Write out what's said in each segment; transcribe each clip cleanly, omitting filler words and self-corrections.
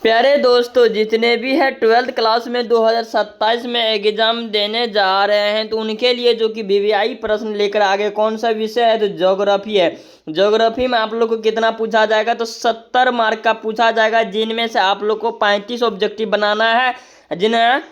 प्यारे दोस्तों, जितने भी है 12th क्लास में 2027 में एग्जाम देने जा रहे हैं तो उनके लिए जो कि वीवीआई प्रश्न लेकर आगे कौन सा विषय है तो ज्योग्राफी है। ज्योग्राफी में आप लोग को कितना पूछा जाएगा तो 70 मार्क का पूछा जाएगा, जिनमें से आप लोग को 35 ऑब्जेक्टिव बनाना है, जिन्हें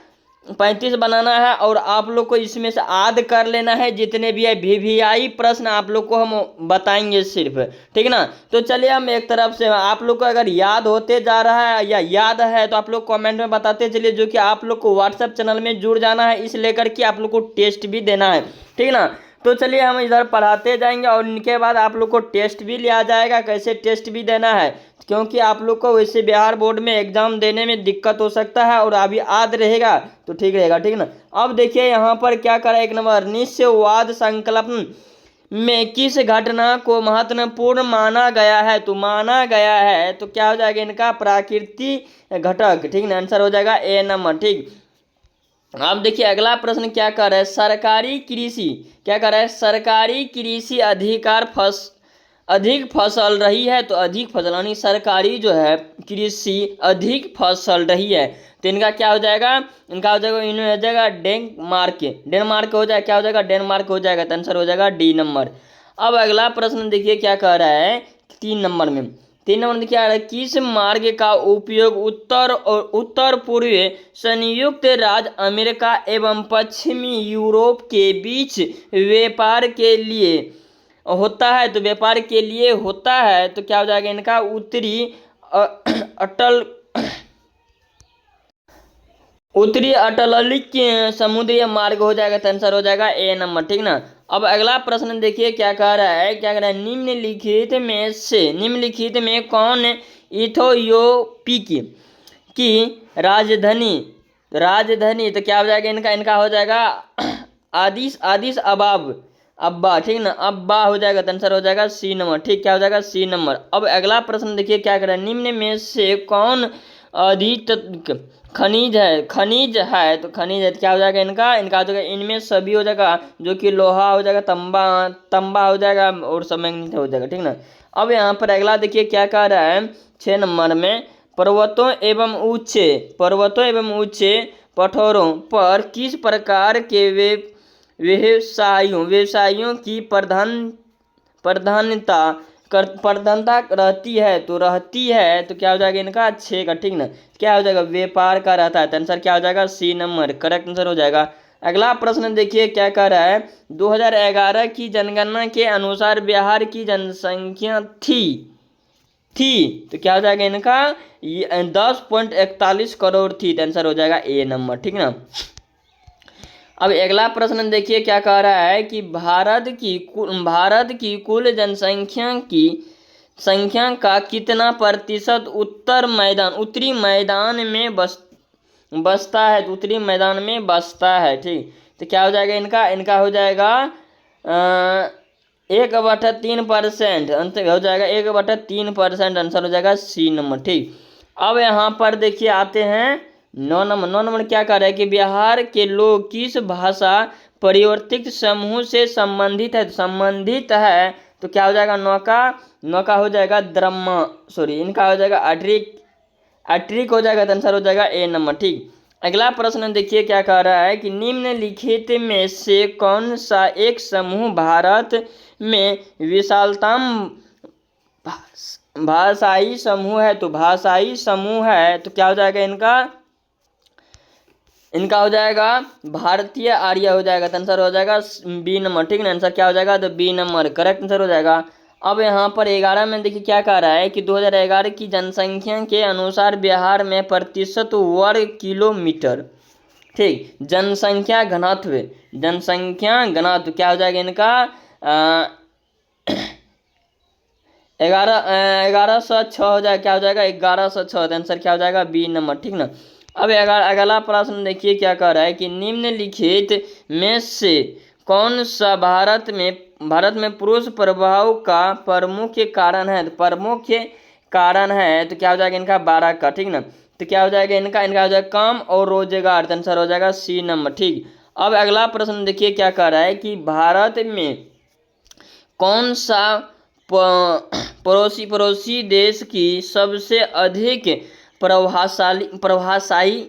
35 बनाना है और आप लोग को इसमें से आध कर लेना है। जितने भी है वीवीआई प्रश्न आप लोग को हम बताएंगे सिर्फ, ठीक ना। तो चलिए हम एक तरफ से आप लोग को अगर याद होते जा रहा है या याद है तो आप लोग कमेंट में बताते चलिए, जो कि आप लोग को व्हाट्सएप चैनल में जुड़ जाना है, इस लेकर के आप लोग को टेस्ट भी देना है, ठीक ना। तो चलिए हम इधर पढ़ाते जाएंगे और इनके बाद आप लोग को टेस्ट भी लिया जाएगा, कैसे टेस्ट भी देना है, क्योंकि आप लोग को वैसे बिहार बोर्ड में एग्जाम देने में दिक्कत हो सकता है और अभी याद रहेगा तो ठीक रहेगा, ठीक ना। अब देखिए यहाँ पर क्या करा, एक नंबर निश्चयवाद संकल्प में किस घटना को महत्वपूर्ण माना गया है तो माना गया है तो क्या हो जाएगा इनका प्राकृतिक घटक, ठीक ना। आंसर हो जाएगा ए नंबर, ठीक। अब देखिए अगला प्रश्न क्या कर रहा है, सरकारी कृषि क्या कर रहा है, सरकारी कृषि अधिक फसल रही है तो अधिक फसल यानी सरकारी जो है कृषि अधिक फसल रही है तो इनका क्या हो जाएगा, इनका हो जाएगा इनमें हो जाएगा डेनमार्क, डेनमार्क हो जाएगा, क्या हो जाएगा डेनमार्क हो जाएगा, तो आंसर हो जाएगा डी नंबर। अब अगला प्रश्न देखिए क्या कह रहा है 3 नंबर में, 3 नंबर क्या है, किस मार्ग का उपयोग उत्तर और उत्तर पूर्वी संयुक्त राज्य अमेरिका एवं पश्चिमी यूरोप के बीच व्यापार के लिए होता है तो व्यापार के लिए होता है तो क्या हो जाएगा इनका उत्तरी अटलांटिक समुद्री मार्ग हो जाएगा, तो आंसर हो जाएगा ए नंबर, ठीक ना। अब अगला प्रश्न देखिए क्या कह रहा है, क्या कह रहा है, निम्नलिखित में कौन इथोपिया की राजधानी राजधानी तो क्या हो जाएगा इनका, इनका हो जाएगा आदिस आदिस अब्बा, ठीक ना, अब्बा हो जाएगा, तो आंसर हो जाएगा सी नंबर, ठीक, क्या हो जाएगा सी नंबर। अब अगला प्रश्न देखिए क्या कर रहा है, निम्न में से कौन अधिक खनिज है तो खनिज है तो क्या हो जाएगा इनका, इनका हो जाएगा इनमें सभी हो जाएगा, जो कि लोहा हो जाएगा, तंबा हो जाएगा और सब मैग्नीशियम हो जाएगा, ठीक ना। अब यहाँ पर अगला देखिए क्या कह रहा है 6 नंबर में, पर्वतों एवं ऊंचे पठारों पर किस प्रकार के व्यवसायों की प्रधानता रहती है तो क्या हो जाएगा इनका 6 का, ठीक ना, क्या हो जाएगा व्यापार का रहता है, तो आंसर क्या हो जाएगा सी नंबर, करेक्ट आंसर हो जाएगा। अगला प्रश्न देखिए क्या कह रहा है, 2011 की जनगणना के अनुसार बिहार की जनसंख्या थी तो क्या हो जाएगा इनका 10.41 करोड़ थी, तो आंसर हो जाएगा ए नंबर, ठीक ना। अब अगला प्रश्न देखिए क्या कह रहा है कि भारत की कुल जनसंख्या की संख्या का कितना प्रतिशत उत्तरी मैदान में बसता है तो उत्तरी मैदान में बसता है, ठीक, तो क्या हो जाएगा इनका, इनका हो जाएगा 1/3%, अंत हो जाएगा 1/3%, आंसर हो जाएगा सी नंबर, ठीक। अब यहाँ पर देखिए आते हैं 9 नंबर क्या कर रहा है कि बिहार के लोग किस भाषा परिवर्तित समूह से संबंधित है तो क्या हो जाएगा नौका हो जाएगा इनका हो जाएगा अट्रिक हो जाएगा, तो आंसर हो जाएगा ए नंबर, ठीक। अगला प्रश्न देखिए क्या कह रहा है कि निम्नलिखित में से कौन सा एक समूह भारत में विशालतम भाषाई समूह है तो भाषाई समूह है तो क्या हो जाएगा इनका हो जाएगा भारतीय आर्य हो जाएगा, तो आंसर हो जाएगा बी नंबर, ठीक ना, आंसर क्या हो जाएगा तो बी नंबर, करेक्ट आंसर हो जाएगा। अब यहाँ पर 11 में देखिए क्या कह रहा है कि 2011 की जनसंख्या के अनुसार बिहार में प्रतिशत वर्ग किलोमीटर, ठीक, जनसंख्या घनत्व क्या हो जाएगा इनका 1106 हो जाएगा, क्या हो जाएगा 1106, आंसर क्या हो जाएगा बी नंबर, ठीक ना। अब अगला प्रश्न देखिए क्या कह रहा है कि निम्नलिखित में से कौन सा भारत में पुरुष प्रभाव का प्रमुख कारण है तो क्या हो जाएगा इनका 12 का, ठीक ना, तो क्या हो जाएगा इनका हो जाएगा काम और रोजगार, तो आंसर हो जाएगा सी नंबर, ठीक। अब अगला प्रश्न देखिए क्या कह रहा है कि भारत में कौन सा पड़ोसी देश की सबसे अधिक प्रभावशी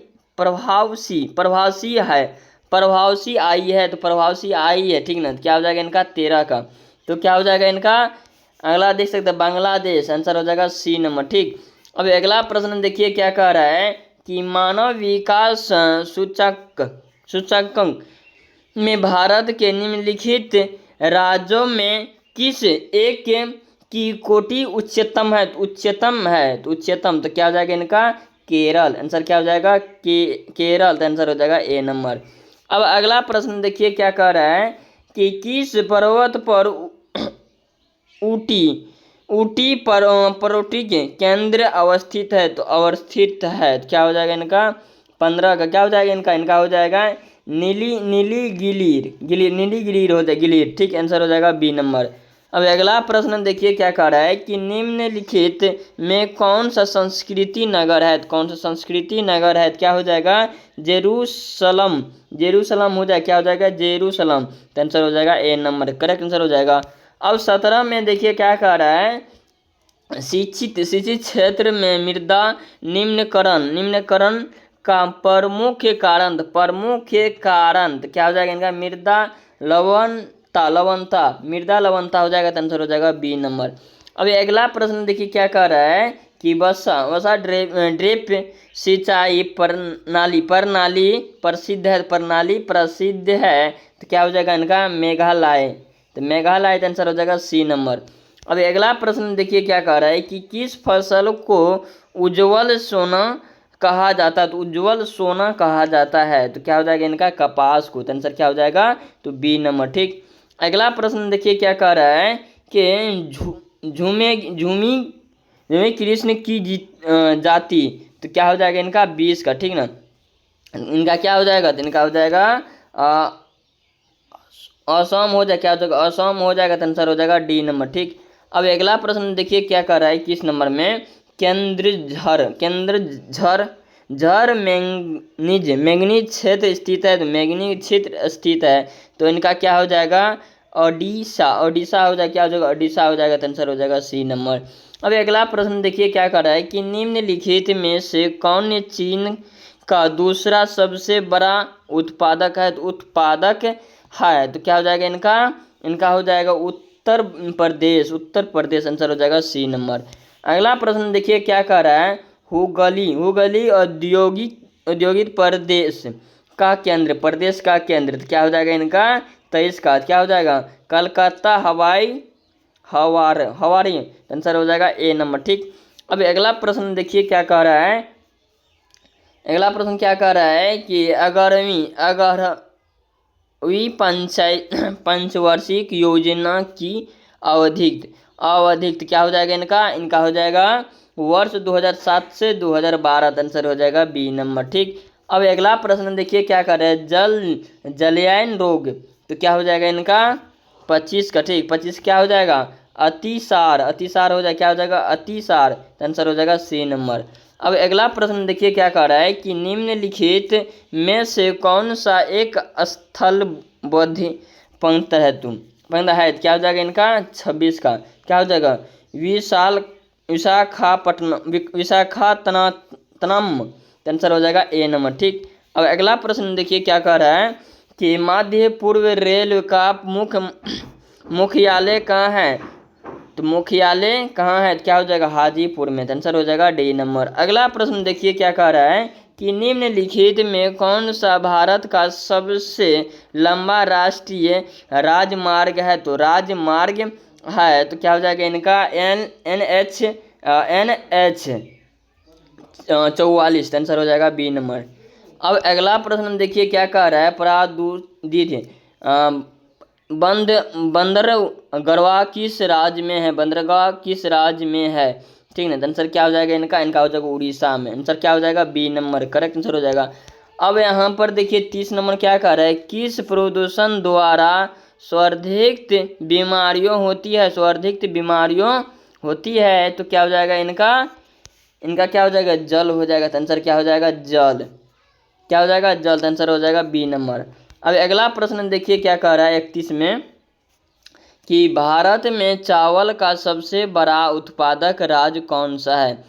है, प्रभावशी आई है, तो प्रभावशी आई है, ठीक ना। क्या हो जाएगा इनका 13 का। तो क्या हो जाएगा इनका अगला देख सकते हैं बांग्लादेश, आंसर हो जाएगा सी नंबर, ठीक। अब अगला प्रश्न देखिए क्या कह रहा है कि मानव विकास सूचकांक में भारत के निम्नलिखित राज्यों में किस एक की कोटि उच्चतम है? तो उच्चतम तो क्या हो जाएगा इनका केरल, आंसर क्या हो जाएगा केरल, तो आंसर हो जाएगा ए नंबर। अब अगला प्रश्न देखिए क्या कह रहा है कि किस पर्वत पर ऊटी पर्वतीय के केंद्र अवस्थित है? तो अवस्थित है, तो क्या हो जाएगा इनका 15 का। क्या हो जाएगा इनका हो जाएगा नीलीगिरी हो जाएगा गिलीर, ठीक, आंसर हो जाएगा बी नंबर। अब अगला प्रश्न देखिए क्या कह रहा है कि निम्नलिखित में कौन सा संस्कृति नगर है? तो कौन सा संस्कृति नगर है? क्या हो जाएगा जेरूसलम हो जाएगा, क्या हो जाएगा जेरूसलम, तो आंसर हो जाएगा ए नंबर, करेक्ट आंसर हो जाएगा। अब 17 में देखिए क्या कह रहा है शिक्षित क्षेत्र में मृदा निम्नकरण का प्रमुख कारण तो क्या हो जाएगा इनका मृदा लवणता हो जाएगा, तो आंसर हो जाएगा बी नंबर। अब अगला प्रश्न देखिए क्या कह रहा है कि वसा ड्रिप सिंचाई प्रणाली प्रसिद्ध है, तो क्या हो जाएगा इनका मेघालय, तो मेघालय, आंसर हो जाएगा सी नंबर। अब अगला प्रश्न देखिए क्या कह रहा है कि किस फसल को उज्ज्वल सोना कहा जाता है? तो उज्ज्वल सोना कहा जाता है, तो क्या हो जाएगा इनका कपास को, तो आंसर क्या हो जाएगा तो बी नंबर, ठीक। अगला प्रश्न देखिए क्या कह रहा है कि झूमी कृष्ण की जाति, तो क्या हो जाएगा इनका 20 का, ठीक ना। इनका क्या हो जाएगा, तो इनका हो जाएगा असम हो जाएगा, क्या हो जाएगा असम हो जाएगा, तो आंसर हो जाएगा डी नंबर, ठीक। अब अगला प्रश्न देखिए क्या कर रहा है किस नंबर में केंद्रझर मैंगनीज क्षेत्र स्थित है, तो मैंगनीज क्षेत्र स्थित है, तो इनका क्या हो जाएगा ओडिशा हो जाएगा, क्या हो जाएगा ओडिशा हो जाएगा, तो आंसर हो जाएगा सी नंबर। अब अगला प्रश्न देखिए क्या कर रहा है कि निम्नलिखित में से कौन चीन का दूसरा सबसे बड़ा उत्पादक है? तो उत्पादक है, तो क्या हो जाएगा इनका हो जाएगा उत्तर प्रदेश, आंसर हो जाएगा सी नंबर। अगला प्रश्न देखिए क्या कह रहा है हुगली औद्योगिक प्रदेश का केंद्र तो क्या हो जाएगा इनका 23 का, क्या हो जाएगा कलकत्ता हवारी, आंसर हो जाएगा ए नंबर, ठीक। अब अगला प्रश्न देखिए क्या कह रहा है कि 11वीं पंचवार्षिक योजना की अवधि तो क्या हो जाएगा इनका हो जाएगा वर्ष 2007 से 2012, आंसर हो जाएगा बी नंबर, ठीक। अब अगला प्रश्न देखिए क्या कर रहे हैं जलयान रोग, तो क्या हो जाएगा इनका 25 का, ठीक, 25 क्या हो जाएगा अतिसार हो जाएगा, क्या हो जाएगा अतिसार, आंसर हो जाएगा सी नंबर। अब अगला प्रश्न देखिए क्या कह रहा है कि निम्नलिखित में से कौन सा एक स्थलबद्ध पंक्त है क्या हो जाएगा इनका 26 का, क्या हो जाएगा विशाखापट्टनम, आंसर हो जाएगा ए नंबर, ठीक। अब अगला प्रश्न देखिए क्या कह रहा है कि मध्य पूर्व रेल का मुख्यालय कहाँ है? तो मुख्यालय कहाँ है, क्या हो जाएगा हाजीपुर में, आंसर हो जाएगा डी नंबर। अगला प्रश्न देखिए क्या कह रहा है कि निम्नलिखित में कौन सा भारत का सबसे लंबा राष्ट्रीय राजमार्ग है? तो राजमार्ग है, तो क्या हो जाएगा इनका NH 44, आंसर हो जाएगा बी नंबर। अब अगला प्रश्न देखिए क्या कह रहा है बंदरगाह किस राज्य में है, ठीक ना, आंसर क्या हो जाएगा इनका हो जाएगा उड़ीसा में, आंसर क्या हो जाएगा बी नंबर, करेक्ट आंसर हो जाएगा। अब यहाँ पर देखिए 30 नंबर क्या कह रहा है किस प्रदूषण द्वारा सर्वाधिक बीमारियों होती है? तो क्या हो जाएगा इनका क्या हो जाएगा जल हो जाएगा, आंसर क्या हो जाएगा जल, क्या हो जाएगा जल, आंसर हो जाएगा बी नंबर। अब अगला प्रश्न देखिए क्या कह रहा है 31 में कि भारत में चावल का सबसे बड़ा उत्पादक राज्य कौन सा है?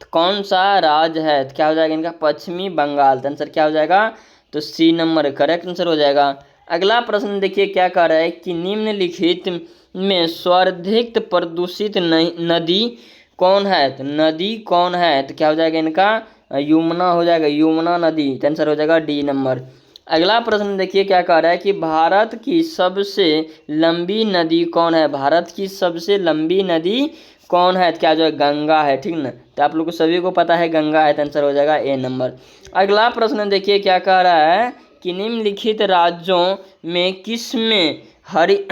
तो कौन सा राज्य है? तो क्या हो जाएगा इनका? पश्चिमी बंगाल। तो आंसर क्या हो जाएगा? तो सी नंबर करेक्ट आंसर हो जाएगा। अगला प्रश्न देखिए क्या कह रहा है कि निम्नलिखित में सर्वाधिक प्रदूषित नदी कौन है? तो नदी कौन है? तो क्या हो जाएगा इनका? यमुना हो जाएगा, यमुना नदी। तो आंसर हो जाएगा डी नंबर। अगला प्रश्न देखिए क्या कह रहा है कि भारत की सबसे लंबी नदी कौन है? भारत की सबसे लंबी नदी कौन है? तो क्या जो है गंगा है, ठीक ना। तो आप लोग को सभी को पता है गंगा है। तो आंसर हो जाएगा ए नंबर। अगला प्रश्न देखिए क्या कह रहा है कि निम्नलिखित राज्यों में किस में हरि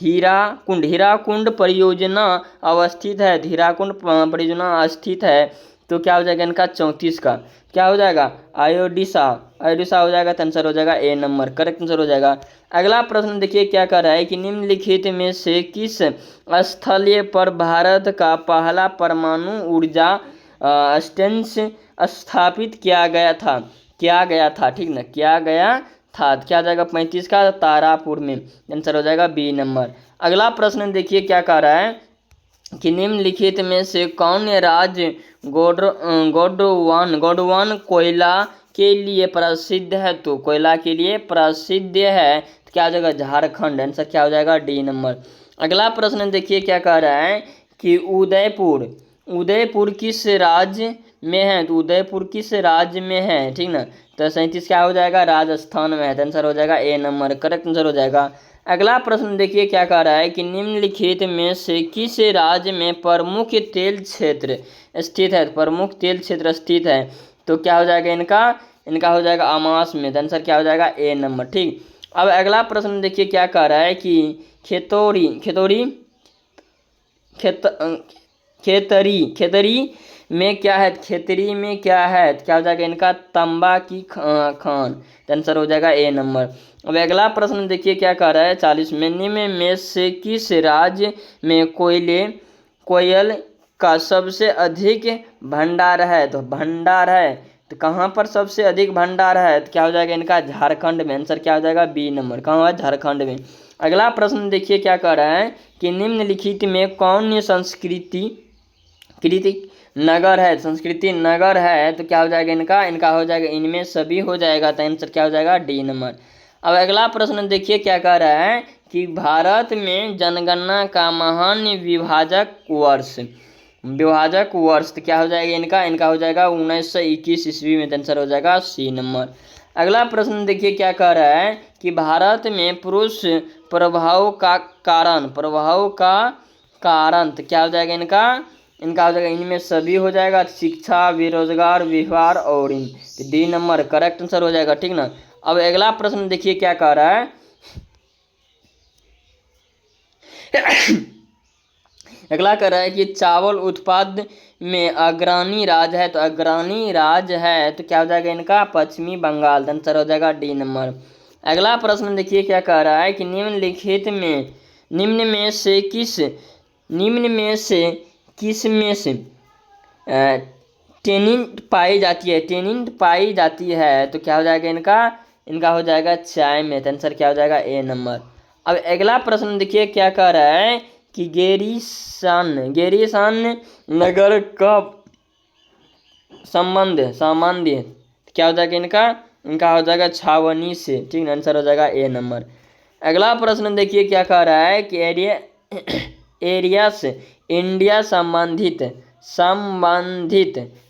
हीराकुंड परियोजना अवस्थित है? हीराकुंड परियोजना स्थित है। तो क्या हो जाएगा इनका? 34 का क्या हो जाएगा? अयोडिसा। अयोडिसा हो जाएगा। तो आंसर हो जाएगा ए नंबर करेक्ट आंसर हो जाएगा। अगला प्रश्न देखिए क्या कर रहा है कि निम्नलिखित में से किस स्थल पर भारत का पहला परमाणु ऊर्जा स्टेशन स्थापित किया गया था? ठीक ना, किया गया था। क्या जाएगा? 35 का तारापुर में। आंसर हो जाएगा बी नंबर। अगला प्रश्न देखिए क्या कह रहा है कि निम्नलिखित में से कौन राज्य गोंडवाना कोयला के लिए प्रसिद्ध है? तो कोयला के लिए प्रसिद्ध है। तो क्या हो जाएगा? झारखंड। आंसर क्या हो जाएगा? D number. अगला प्रश्न देखिए क्या कह रहा है कि उदयपुर किस राज्य में है? तो उदयपुर किस राज्य में है, ठीक ना। तो 37 क्या हो जाएगा? राजस्थान में है। तो आंसर हो जाएगा ए नंबर करेक्ट आंसर हो जाएगा। अगला प्रश्न देखिए क्या कह रहा है कि निम्नलिखित में से किस राज्य में प्रमुख तेल क्षेत्र स्थित है? प्रमुख तेल क्षेत्र स्थित है। तो क्या हो जाएगा इनका हो जाएगा आमास में। तो आंसर क्या हो जाएगा? ए नंबर। ठीक। अब अगला प्रश्न देखिए क्या कह रहा है कि खेतरी में क्या है? खेतरी में क्या है? तो क्या हो जाएगा इनका? तांबा की खान। तो आंसर हो जाएगा ए नंबर। अब अगला प्रश्न देखिए क्या कह रहा है 40 में निम्न में से किस राज्य में कोयल का सबसे अधिक भंडार है? तो भंडार है। तो कहाँ पर सबसे अधिक भंडार है? तो क्या हो जाएगा इनका? झारखंड में। आंसर क्या हो जाएगा? B number. कहाँ है? झारखंड में। अगला प्रश्न देखिए क्या कह रहा है कि निम्नलिखित में कौन संस्कृति नगर है? संस्कृति नगर है। तो क्या हो जाएगा इनका हो जाएगा इनमें सभी हो जाएगा। तो आंसर क्या हो जाएगा? D number. अब अगला प्रश्न देखिए क्या कह रहा है कि भारत में जनगणना का महान विभाजक वर्ष तो क्या हो जाएगा इनका हो जाएगा 1921 ईस्वी में। आंसर हो जाएगा सी नंबर। अगला प्रश्न देखिए क्या कह रहा है कि भारत में पुरुष प्रभाव का कारण तो क्या हो जाएगा इनका हो जाएगा इनमें सभी हो जाएगा। शिक्षा, बेरोजगार, व्यवहार और इन। तो डी नंबर करेक्ट आंसर हो जाएगा, ठीक ना। अब अगला प्रश्न देखिए क्या कह रहा है अगला कह रहा है कि चावल उत्पाद में अग्रणी राज्य है। तो अग्रणी राज्य है तो क्या हो जाएगा इनका? पश्चिमी बंगाल। आंसर हो जाएगा डी नंबर। अगला प्रश्न देखिए क्या कह रहा है कि निम्न में से किस में से टेनिन पाई जाती है। तो क्या हो जाएगा इनका हो जाएगा चाय में। तो आंसर क्या हो जाएगा? ए नंबर। अब अगला प्रश्न देखिए क्या कह रहा है कि गेरीसान नगर का संबंध क्या हो जाएगा इनका हो जाएगा छावनी से, ठीक है। आंसर हो जाएगा ए नंबर। अगला प्रश्न देखिए क्या कह रहा है कि एरिया से इंडिया संबंधित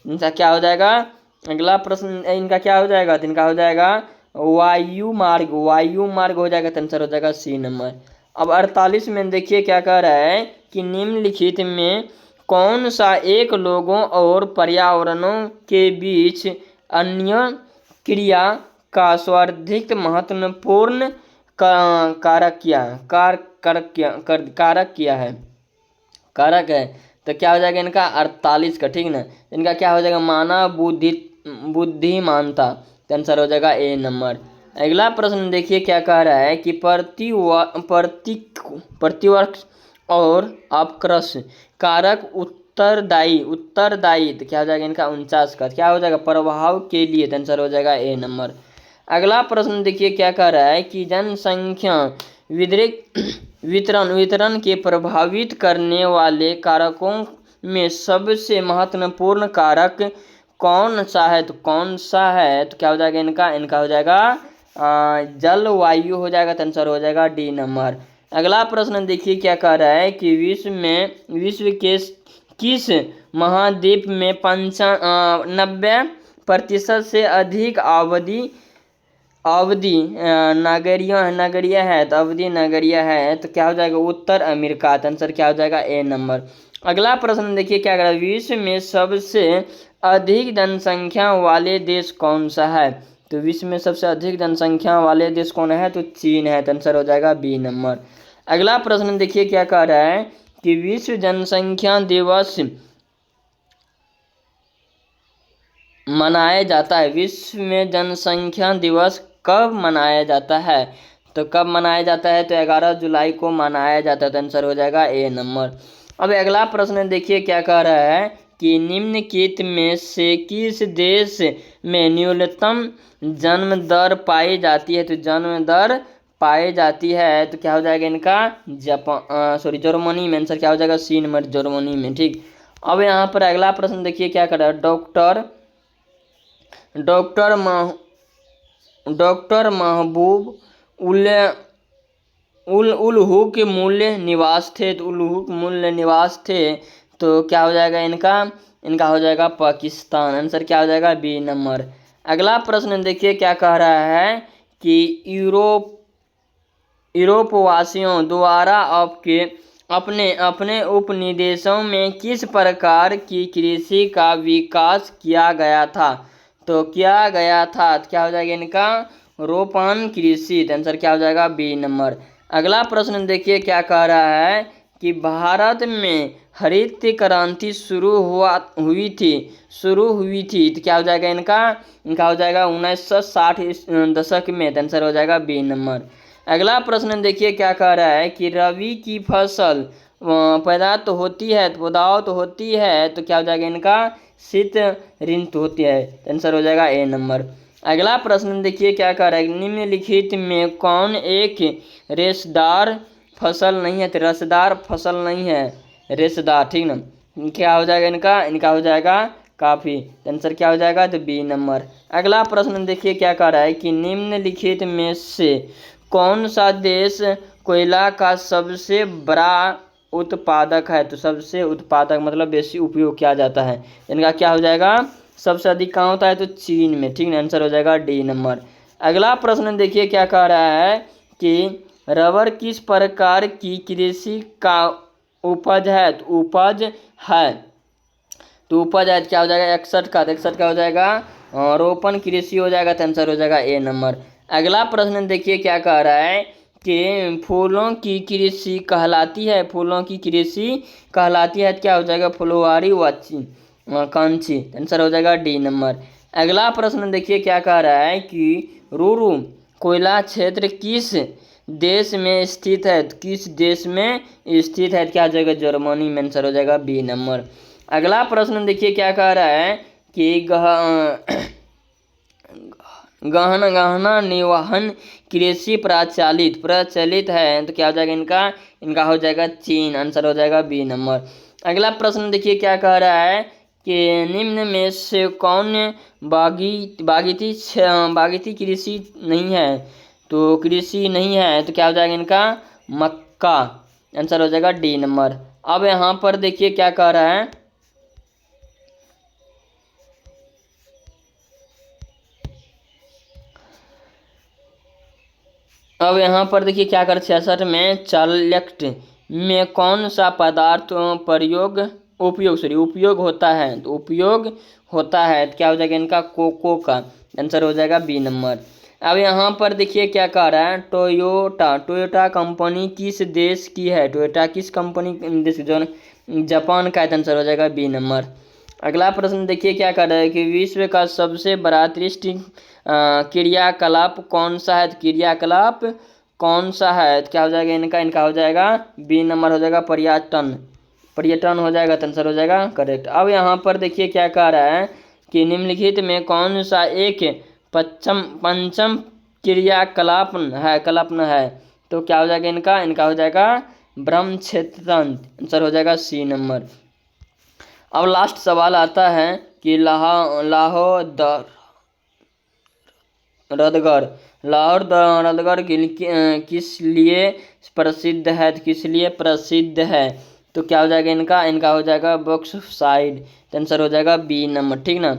इनका क्या हो जाएगा? अगला प्रश्न इनका क्या हो जाएगा? तो इनका हो जाएगा वायु मार्ग हो जाएगा। तो आंसर हो जाएगा सी नंबर। अब 48 में देखिए क्या कह रहा है कि निम्नलिखित में कौन सा एक लोगों और पर्यावरणों के बीच अन्य क्रिया का सर्वाधिक महत्वपूर्ण कारक है। तो क्या हो जाएगा इनका? 48 का, ठीक ना। इनका क्या हो जाएगा? मानव बुद्धिमानता। तो आंसर हो जाएगा ए नंबर। अगला प्रश्न देखिए क्या कह रहा है कि प्रतिवर्ष और अपक्रस कारक उत्तरदायी तो क्या हो जाएगा इनका? 49 का। क्या हो जाएगा? प्रभाव के लिए। तो आंसर हो जाएगा ए नंबर। अगला प्रश्न देखिए क्या कह रहा है कि जनसंख्या वितरण के प्रभावित करने वाले कारकों में सबसे महत्वपूर्ण कारक कौन सा है? तो कौन सा है? तो क्या हो जाएगा इनका? इनका हो जाएगा जलवायु हो जाएगा। तो आंसर हो जाएगा डी नंबर। अगला प्रश्न देखिए क्या कह रहा है कि विश्व के किस महाद्वीप में 90% से अधिक अवधि नगरीय है? तो अवधि नगरीय है तो क्या हो जाएगा? उत्तर अमेरिका। तो आंसर क्या हो जाएगा? ए नंबर। अगला प्रश्न देखिए क्या कर रहा है, विश्व में सबसे अधिक जनसंख्या वाले देश कौन सा है? तो विश्व में सबसे अधिक जनसंख्या वाले देश कौन है? तो चीन है। तो आंसर हो जाएगा बी नंबर। अगला प्रश्न देखिए क्या कह रहा है कि विश्व जनसंख्या दिवस मनाया जाता है। विश्व में जनसंख्या दिवस कब मनाया जाता है? तो कब मनाया जाता है? तो 11 जुलाई को मनाया जाता है। तो आंसर हो जाएगा ए नंबर। अब अगला प्रश्न देखिए क्या कह रहा है कि निम्नलिखित में से किस देश में न्यूनतम जन्म दर पाई जाती है? तो जन्म दर पाई जाती है तो क्या हो जाएगा इनका? जर्मनी में। आंसर क्या हो जाएगा? सी नंबर, जर्मनी में। ठीक। अब यहाँ पर अगला प्रश्न देखिए क्या कर रहा है, डॉक्टर महबूब उल हुक मूल्य निवास थे। तो उल-हुक मूल्य निवास थे तो क्या हो जाएगा इनका? इनका हो जाएगा पाकिस्तान। आंसर क्या हो जाएगा? B number. अगला प्रश्न देखिए क्या कह रहा है कि यूरोपवासियों द्वारा अपने अपने उपनिवेशों में किस प्रकार की कृषि का विकास किया गया था? तो किया गया था तो क्या हो जाएगा इनका? रोपण कृषि। तो आंसर क्या हो जाएगा? B number. अगला प्रश्न देखिए क्या कह रहा है कि भारत में हरित क्रांति शुरू हुई थी तो क्या हो जाएगा इनका? इनका हो जाएगा 1960 दशक में। तो आंसर हो जाएगा बी नंबर। अगला प्रश्न देखिए क्या कह रहा है कि रबी की फसल पैदा तो होती है तो क्या हो जाएगा इनका? शीत ऋतु होती है। तो आंसर हो जाएगा ए नंबर। अगला प्रश्न देखिए क्या कह रहा है, निम्नलिखित में कौन एक रेशेदार फसल नहीं है? तो रसदार फसल नहीं है, रेशेदार। ठीक ना। क्या हो जाएगा इनका? इनका हो जाएगा काफी। आंसर क्या हो जाएगा? तो बी नंबर। अगला प्रश्न देखिए क्या कह रहा है कि निम्नलिखित में से कौन सा देश कोयला का सबसे बड़ा उत्पादक है? तो सबसे उत्पादक मतलब बेसी उपयोग किया जाता है। इनका क्या हो जाएगा? सबसे अधिक कहाँ होता है? तो चीन में। ठीक ना। आंसर हो जाएगा डी नंबर। अगला प्रश्न देखिए क्या कह रहा है कि रबर किस प्रकार की कृषि का उपज है? तो उपज है तो क्या हो जाएगा? 61 का। 61 का हो जाएगा रोपण कृषि हो जाएगा। तो आंसर हो जाएगा ए नंबर। अगला प्रश्न देखिए क्या कह रहा है कि फूलों की कृषि कहलाती है। फूलों की कृषि कहलाती है तो क्या हो जाएगा? फुलवारी कांची। आंसर हो जाएगा डी नंबर। अगला प्रश्न देखिए क्या कह रहा है कि रुरु कोयला क्षेत्र किस देश में स्थित है? तो किस देश में स्थित है? क्या हो जाएगा? जर्मनी में। आंसर हो जाएगा बी नंबर। अगला प्रश्न देखिए क्या कह रहा है कि गहना निवहन कृषि प्रचलित है तो क्या हो जाएगा इनका? इनका हो जाएगा चीन। आंसर हो जाएगा बी नंबर। अगला प्रश्न देखिए क्या कह रहा है कि निम्न में से कौन बागीती कृषि नहीं है? तो कृषि नहीं है तो क्या हो जाएगा इनका? मक्का। आंसर हो जाएगा डी नंबर। अब यहाँ पर देखिए क्या कह रहा है, अब यहाँ पर देखिए क्या कर 66 में चार्लेट में कौन सा पदार्थ उपयोग होता है? तो उपयोग होता है तो क्या हो जाएगा इनका? कोको का। आंसर हो जाएगा बी नंबर। अब यहाँ पर देखिए क्या कह रहा है, टोयोटा कंपनी किस देश की है? टोयोटा किस कंपनी देश? जो जापान का है। आंसर हो जाएगा बी नंबर। अगला प्रश्न देखिए क्या कर रहा है कि विश्व का सबसे बड़ा दृष्टि क्रियाकलाप कौन सा है? क्रियाकलाप कौन सा है तो क्या हो जाएगा इनका? इनका हो जाएगा बी नंबर, हो जाएगा पर्यटन हो जाएगा। तो आंसर हो जाएगा करेक्ट। अब यहाँ पर देखिए क्या कह रहा है कि निम्नलिखित में कौन सा एक पंचम क्रियाकलाप है? तो क्या हो जाएगा इनका? इनका हो जाएगा ब्रह्मक्षेत्रन। आंसर हो जाएगा सी नंबर। अब लास्ट सवाल आता है कि लाहौर रदगढ़ किस लिए प्रसिद्ध है, तो किस लिए प्रसिद्ध है? तो क्या हो जाएगा इनका हो जाएगा बॉक्साइड। तो आंसर हो जाएगा बी नंबर, ठीक ना।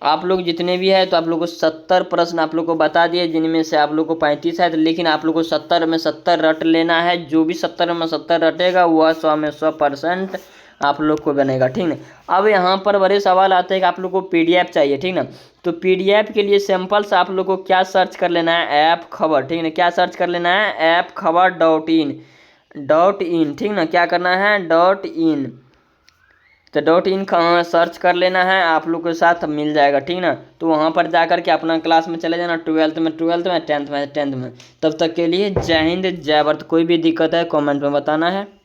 आप लोग जितने भी है तो आप लोग को 70 प्रश्न आप लोग को बता दिए, जिनमें से आप लोग को 35 है, तो लेकिन आप लोग को 70 में 70 रट लेना है। जो भी 70 में 70 रटेगा वह 100 में 100% आप लोग को बनेगा, ठीक ना। अब यहाँ पर बड़े सवाल आते हैं कि आप लोग को पीडीएफ चाहिए, ठीक ना। तो पीडीएफ के लिए सिंपल से आप लोग को क्या सर्च कर लेना है, ऐप खबर, ठीक ना। क्या सर्च कर लेना है, ऐप खबर .in, ठीक ना। क्या करना है, .in, तो .in सर्च कर लेना है, आप लोग के साथ मिल जाएगा, ठीक ना। तो वहाँ पर जाकर के अपना क्लास में चले जाना, 12th में 10th में। तब तक के लिए जय हिंद जय भारत। कोई भी दिक्कत है कमेंट में बताना है।